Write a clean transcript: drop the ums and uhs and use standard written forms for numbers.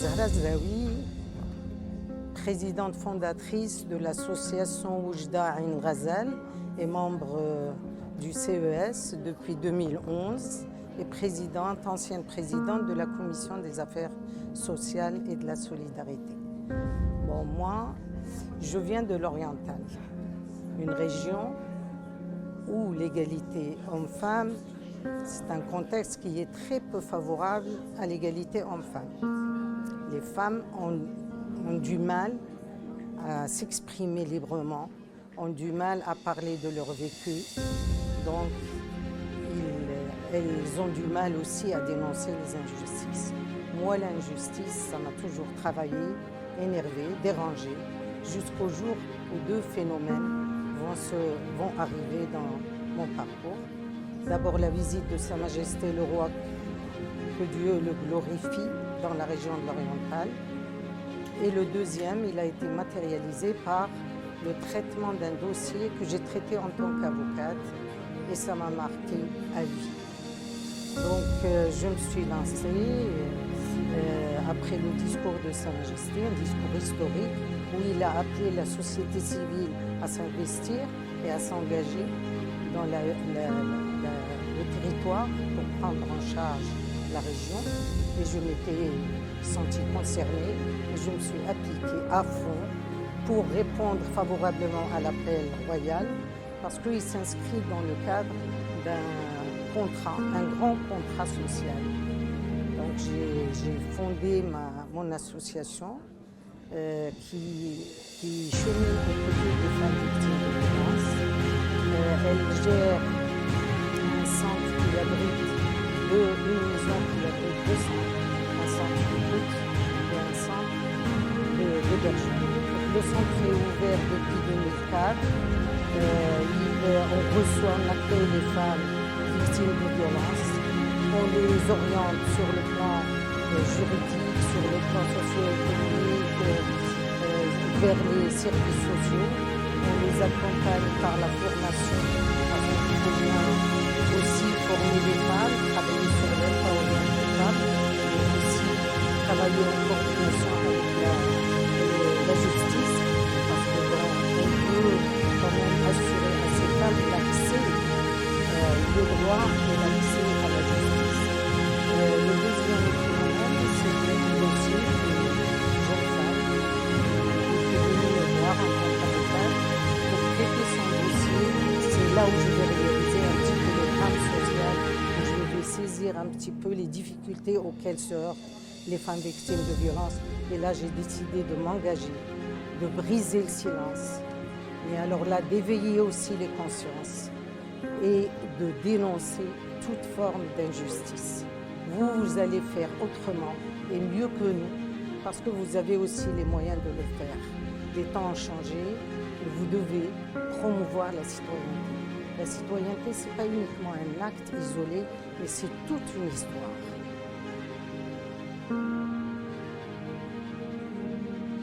Zahra Zraoui, présidente fondatrice de l'association Oujda Ain Ghazal et membre du CES depuis 2011 et ancienne présidente de la Commission des affaires sociales et de la solidarité. Bon, moi, je viens de l'Oriental, une région où l'égalité homme-femme, c'est un contexte qui est très peu favorable à l'égalité homme-femme. Les femmes ont du mal à s'exprimer librement, ont du mal à parler de leur vécu, donc elles ont du mal aussi à dénoncer les injustices. Moi, l'injustice, ça m'a toujours travaillé, énervé, dérangé, jusqu'au jour où deux phénomènes vont arriver dans mon parcours. D'abord la visite de Sa Majesté le Roi, que Dieu le glorifie, dans la région de l'Oriental. Et le deuxième, il a été matérialisé par le traitement d'un dossier que j'ai traité en tant qu'avocate et ça m'a marqué à vie. Donc je me suis lancée après le discours de Sa Majesté, un discours historique où il a appelé la société civile à s'investir et à s'engager dans le territoire pour prendre en charge la région. Et je m'étais sentie concernée et je me suis appliquée à fond pour répondre favorablement à l'appel royal parce qu'il s'inscrit dans le cadre d'un contrat, un grand contrat social. Donc j'ai fondé mon association qui chemine aux côtés des femmes victimes de violences. Elle gère un centre qui abrite une maison qui abrite 200, un centre d'écoute et un centre d'hébergement. Le centre est ouvert depuis 2004. On accueille les femmes victimes de violences. On les oriente sur le plan juridique, sur le plan socio-économique, vers les services sociaux. On les accompagne par la formation, parce qu'il faut bien aussi former les femmes, travailler sur l'empowerment des femmes, mais aussi travailler en coordination avec la justice, parce que on peut quand même assurer à ces femmes l'accès, le droit et l'accès à la justice. Le deuxième phénomène, c'est le dossier des jeunes femmes qui est venu me voir en tant qu'avocate pour traiter son dossier. C'est là où je vais réaliser un petit peu le drame social, où je vais saisir un petit peu les difficultés auxquelles se heurtent les femmes victimes de violences. Et là, j'ai décidé de m'engager, de briser le silence, mais alors là, d'éveiller aussi les consciences et de dénoncer toute forme d'injustice. Vous allez faire autrement et mieux que nous, parce que vous avez aussi les moyens de le faire. Les temps ont changé et vous devez promouvoir la citoyenneté. La citoyenneté, ce n'est pas uniquement un acte isolé, mais c'est toute une histoire.